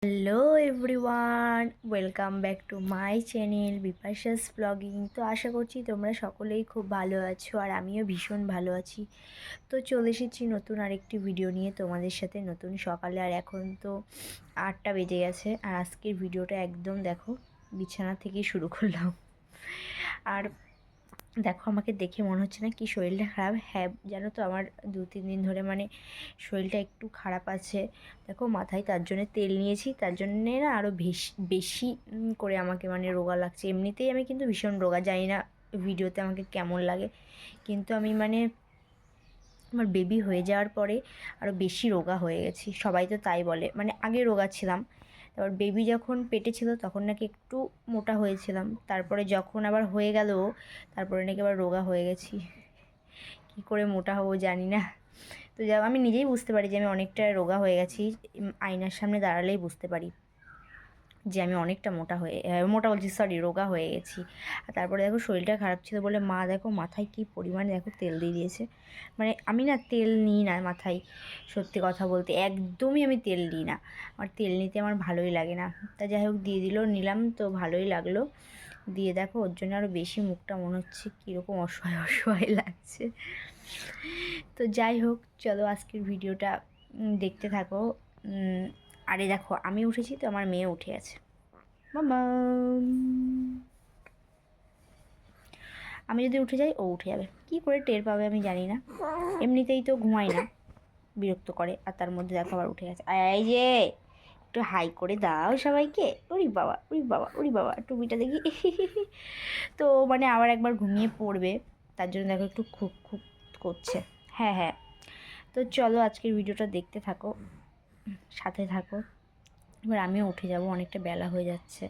Hello everyone, welcome back to my channel Bipasha's blogging. তো আশা করছি তোমরা সকলেই খুব ভালো আছো আর আমিও ভীষণ ভালো আছি। তো চলে এসেছি নতুন আরেকটি ভিডিও নিয়ে তোমাদের সাথে নতুন সকালে। আর এখন তো 8টা বেজে গেছে আর আজকের ভিডিওটা একদম দেখো বিছানা থেকেই শুরু করলাম। আর দেখো আমাকে দেখে মনে হচ্ছে না কি শরীরটা খারাপ? হ্যাঁ, জানো তো আমার 2-3 দিন ধরে শরীরটা একটু খারাপ আছে। দেখো মাথায় তার জন্য তেল নিয়েছি, তার জন্যে না আরও বেশি বেশি করে আমাকে রোগা লাগছে। এমনিতেই আমি কিন্তু ভীষণ রোগা, জানি না ভিডিওতে আমাকে কেমন লাগে, কিন্তু আমি আমার বেবি হয়ে যাওয়ার পরে আরও বেশি রোগা হয়ে গেছি। সবাই তো তাই বলে, আগে রোগা ছিলাম, তারপর বেবি যখন পেটে ছিল তখন নাকি একটু মোটা হয়েছিলাম, তারপরে যখন আবার হয়ে গেল তারপরে নাকি আবার রোগা হয়ে গেছি। কী করে মোটা হবো জানি না। তো যা আমি নিজেই বুঝতে পারি যে আমি অনেকটা রোগা হয়ে গেছি, আয়নার সামনে দাঁড়ালেই বুঝতে পারি যে আমি অনেকটা মোটা বলছি, সরি, রোগা হয়ে গেছি। আর তারপরে দেখো শরীরটা খারাপ ছিল বলে মা দেখো মাথায় কী পরিমাণে দেখো তেল দিয়ে দিয়েছে। আমি না তেল নিই না মাথায়, সত্যি কথা বলতে একদমই আমি তেল নিই না। আমার তেল নিতে আমার ভালোই লাগে না। তা যাই হোক দিয়ে দিল, নিলাম তো ভালোই লাগলো। দিয়ে দেখো ওর জন্য আরও বেশি মুখটা মনে হচ্ছে কীরকম অসহায় অসহায় লাগছে। তো যাই হোক চলো আজকের ভিডিওটা দেখতে থাকো। আরে দেখো আমি উঠেছি তো আমার মেয়ে উঠে আছে। মামা, আমি যদি উঠে যাই ও উঠে যাবে, কি করে টের পাবে আমি জানি না। এমনিতেই তো ঘুমাই না, বিরক্ত করে, আর তার মধ্যে দেখো আবার উঠে গেছে। এই যে একটু হাই করে দাও সবাইকে। উরি বাবা উরি বাবা উরি বাবা, টুপিটা দেখি। তো আবার একবার ঘুমিয়ে পড়বে, তার জন্য দেখো একটু খুব খুব করছে। হ্যাঁ হ্যাঁ, তো চলো আজকের ভিডিওটা দেখতে থাকো, সাথে থাকো। এবার আমিও উঠে যাব, অনেকটা বেলা হয়ে যাচ্ছে।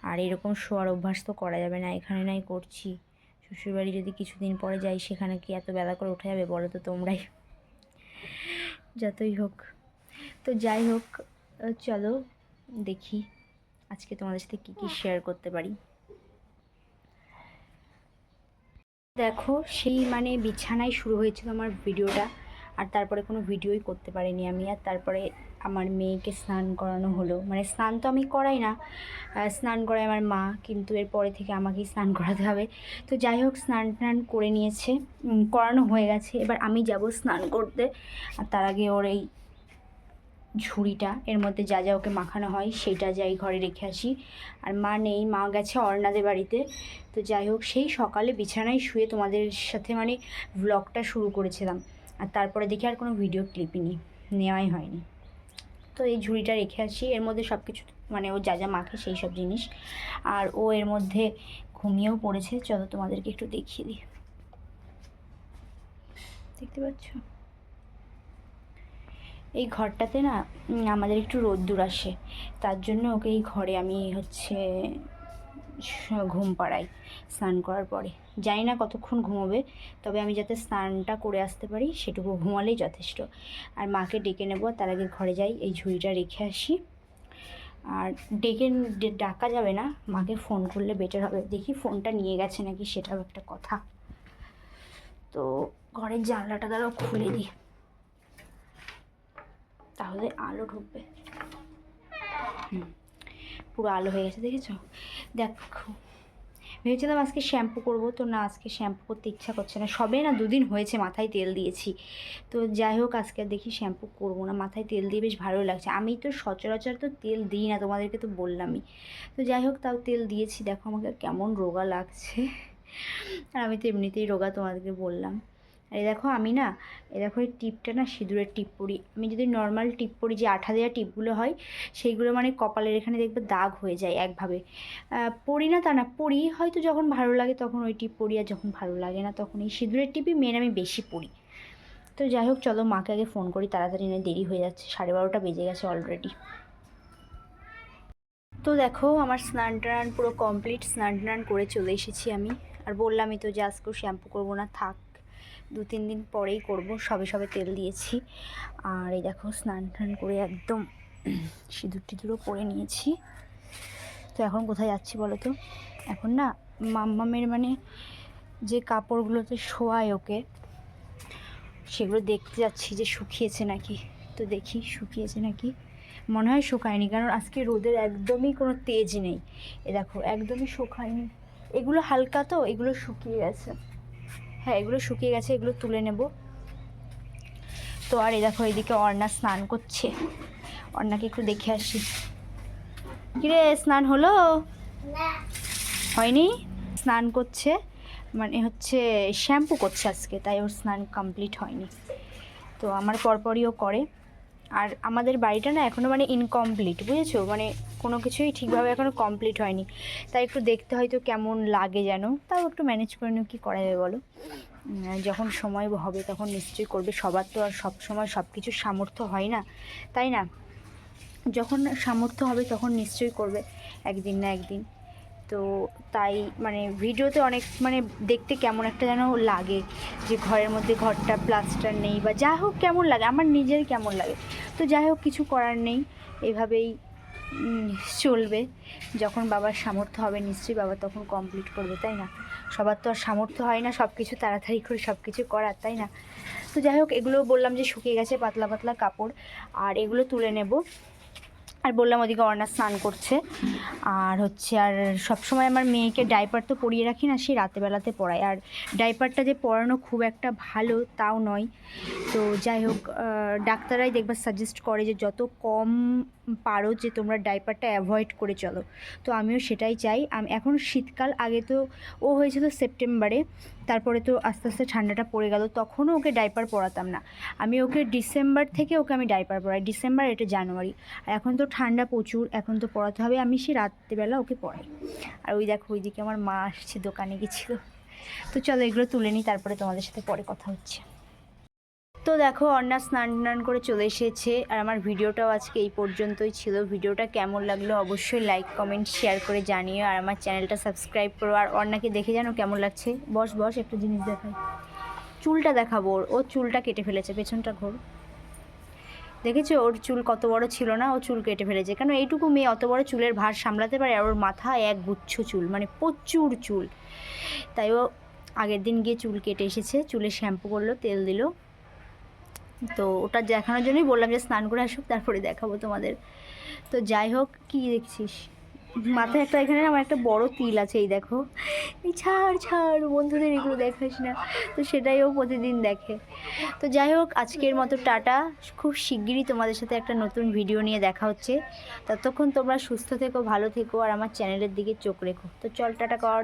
আর এরকম শোয়ার অভ্যাস তো করা যাবে না, এখানে নাই করছি। শ্বশুরবাড়ি যদি কিছুদিন পরে যাই সেখানে কি এত বেলা করে ওঠা যাবে বলো তো তোমরাই? যতই হোক, তো যাই হোক, চলো দেখি আজকে তোমাদের সাথে কী কী শেয়ার করতে পারি। দেখো সেই বিছানায় শুরু হয়েছিল আমার ভিডিওটা, আর তারপরে কোনো ভিডিওই করতে পারিনি আমি। আর তারপরে আমার মেয়েকে স্নান করানো হলো, স্নান তো আমি করাই না, স্নান করায় আমার মা, কিন্তু এরপরে থেকে আমাকেই স্নান করাতে হবে। তো যাই হোক স্নান টান করে নিয়েছে, করানো হয়ে গেছে। এবার আমি যাব স্নান করতে, আর তার আগে ওর এই ঝুড়িটা, এর মধ্যে যা যা ওকে মাখানো হয় সেটা যাই ঘরে রেখে আসি। আর মা নেই, মা গেছে অর্ণাদের বাড়িতে। তো যাই হোক সেই সকালে বিছানায় শুয়ে তোমাদের সাথে ব্লগটা শুরু করেছিলাম, আর তারপরে দেখি আর কোনো ভিডিও ক্লিপই নেওয়াই হয়নি। তো এই ঝুড়িটা রেখে আসি, এর মধ্যে সব কিছু ও যা যা মাখে সেই সব জিনিস। আর ও এর মধ্যে ঘুমিয়েও পড়েছে, চলো তোমাদেরকে একটু দেখিয়ে দিই। দেখতে পাচ্ছ এই ঘরটাতে না আমাদের একটু রোদ্দুর আসে, তার জন্য ওকে এই ঘরে আমি ঘুম পাড়াই স্নান করার পরে। জানি না কতক্ষণ ঘুমোবে, তবে আমি যাতে স্নানটা করে আসতে পারি সেটুকু ঘুমালেই যথেষ্ট। আর মাকে ডেকে নেব, তার আগে ঘরে যাই, এই ঝুড়িটা রেখে আসি। আর ডাকা যাবে না, মাকে ফোন করলে বেটার হবে। দেখি ফোনটা নিয়ে গেছে নাকি, সেটাও একটা কথা। তো ঘরের জানলাটা দ্বারাও খুলে দিই, তাহলে আলো ঢুকবে। পুরো আলো হয়ে গেছে, দেখেছো? দেখো ভেবেছিলাম আজকে শ্যাম্পু করব, তো না, আজকে শ্যাম্পু করতে ইচ্ছা করছে না। সবে না 2 দিন হয়েছে মাথায় তেল দিয়েছি, তো যাই হোক আজকে দেখি শ্যাম্পু করব না। মাথায় তেল দিয়ে বেশ ভালো লাগছে। আমি তো সচরাচর তো তেল দিই না, তোমাদেরকে তো বললামই। তো যাই হোক তাও তেল দিয়েছি, দেখো আমাকে কেমন রোগা লাগছে। আর আমি তো এমনিতেই রোগা, তোমাদেরকে বললাম। আর এই দেখো আমি না, এই দেখো এই টিপটা না সিঁদুরের টিপ পরি। আমি যদি নর্মাল টিপ পরি, যে আঠা দেওয়া টিপগুলো হয়, সেইগুলো কপালের এখানে দেখবে দাগ হয়ে যায় একভাবে। পরি না তা না, পরি হয়তো যখন ভালো লাগে তখন ওই টিপ পরি, আর যখন ভালো লাগে না তখন এই সিঁদুরের টিপই মেন আমি বেশি পরি। তো যাই হোক চলো মাকে আগে ফোন করি, তাড়াতাড়ি না দেরি হয়ে যাচ্ছে, 12:30 বেজে গেছে অলরেডি। তো দেখো আমার স্নান টান পুরো কমপ্লিট, স্নান টান করে চলে এসেছি আমি। আর বললামই তো যে আজকেও শ্যাম্পু করবো না, থাক 2-3 দিন পরেই করব, সবে সবে তেল দিয়েছি। আর এই দেখো স্নান টান করে একদম সিঁদুর টিঁদুরও পরে নিয়েছি। তো এখন কোথায় যাচ্ছি বলো তো? এখন না মাম্মামের যে কাপড়গুলোতে শোয়ায় ওকে, সেগুলো দেখতে যাচ্ছি যে শুকিয়েছে নাকি। তো দেখি শুকিয়েছে নাকি। মনে হয় শুকায়নি, কারণ আজকে রোদের একদমই কোনো তেজ নেই। এ দেখো একদমই শুকায়নি, এগুলো হালকা তো, এগুলো শুকিয়ে গেছে। হ্যাঁ এগুলো শুকিয়ে গেছে, এগুলো তুলে নেব। তো আর এই দেখো এদিকে অর্ণা স্নান করছে, অর্ণাকে একটু দেখে আসি। কিরে স্নান হলো? হয়নি, স্নান করছে, মানে হচ্ছে শ্যাম্পু করছে আজকে, তাই ওর স্নান কমপ্লিট হয়নি। তো আমার পরপরইও করে। আর আমাদের বাড়িটা না এখনও মানে ইনকমপ্লিট, বুঝেছো, মানে কোনো কিছুই ঠিকভাবে এখনও কমপ্লিট হয়নি, তাই একটু দেখতে হয়তো কেমন লাগে যেন, তাও একটু ম্যানেজ করে নিও, কী করা যাবে বলো। যখন সময় হবে তখন নিশ্চয়ই করবে, সবার তো আর সব সময় সব কিছুর সামর্থ্য হয় না, তাই না? যখন সামর্থ্য হবে তখন নিশ্চয়ই করবে একদিন না একদিন। তো তাই মানে ভিডিওতে অনেক মানে দেখতে কেমন একটা যেন লাগে, যে ঘরের মধ্যে ঘরটা প্লাস্টার নেই বা যা হোক কেমন লাগে, আমার নিজের কেমন লাগে। তো যাই হোক কিছু করার নেই, এভাবেই চলবে। যখন বাবার সামর্থ্য হবে নিশ্চয়ই বাবা তখন কমপ্লিট করবে, তাই না? সবার তো আর সামর্থ্য হয় না সব কিছু তাড়াতাড়ি করে সব কিছু করার, তাই না? তো যাই হোক এগুলো বললাম যে শুকিয়ে গেছে পাতলা পাতলা কাপড়, আর এগুলো তুলে নেব। আর বললাম ওদিকে অর্ণা স্নান করছে। আর হচ্ছে আর সবসময় আমার মেয়েকে ডাইপার তো পরিয়ে রাখি না, সেই রাতেবেলাতে পরাই। আর ডাইপারটা যে পরানো খুব একটা ভালো তাও নয়। তো যাই হোক ডাক্তাররাই দেখবার সাজেস্ট করে যে যত কম পারো যে তোমরা ডাইপারটা অ্যাভয়েড করে চলো। তো আমিও সেটাই চাই। আমি এখন শীতকাল, আগে তো ও হয়েছিল সেপ্টেম্বরে, তারপরে তো আস্তে আস্তে ঠান্ডাটা পড়ে গেল, তখনও ওকে ডাইপার পরাতাম না। আমি ওকে ডিসেম্বর থেকে ওকে আমি ডাইপার পরাই, ডিসেম্বর এটা জানুয়ারি। আর এখন তো ঠান্ডা প্রচুর, এখন তো পরাতে হবে, আমি সে রাত্রেবেলা ওকে পরাই। আর ওই দেখো ওইদিকে আমার মা আসছে, দোকানে গেছিলো। তো চলো এগুলো তুলে নিই, তারপরে তোমাদের সাথে পরে কথা হচ্ছে। তো দেখো অর্ণা স্নান টান করে চলে এসেছে, আর আমার ভিডিওটাও আজকে এই পর্যন্তই ছিল। ভিডিওটা কেমন লাগলো অবশ্যই লাইক কমেন্ট শেয়ার করে জানিও, আর আমার চ্যানেলটা সাবস্ক্রাইব করো। আর অর্ণাকে দেখে জানো কেমন লাগছে? বস বস একটা জিনিস দেখাই, চুলটা দেখাবো। ওর চুলটা কেটে ফেলেছে, পেছনটা ঘোর, দেখেছো ওর চুল কত বড় ছিল না, ও চুল কেটে ফেলেছে। কেন এইটুকু মেয়ে অত বড় চুলের ভার সামলাতে পারে, আর ওর মাথায় এক গুচ্ছ চুল, মানে প্রচুর চুল। তাই ও আগের দিন গিয়ে চুল কেটে এসেছে, চুলে শ্যাম্পু করলো, তেল দিল। তো ওটা দেখানোর জন্যই বললাম যে স্নান করে আসুক তারপরে দেখাবো তোমাদের। তো যাই হোক, কি দেখছিস মাথায় একটা, এখানে আমার একটা বড় তিল আছে, এই দেখো। এই ছাড় ছাড়, বন্ধুদের এগুলো দেখাস না। তো সেটাই ও প্রতিদিন দেখে। তো যাই হোক আজকের মতো টাটা, খুব শিগগিরই তোমাদের সাথে একটা নতুন ভিডিও নিয়ে দেখা হচ্ছে। ততক্ষণ তোমরা সুস্থ থেকো, ভালো থেকো, আর আমার চ্যানেলের দিকে চোখ রেখো। তো চল টাটা কর।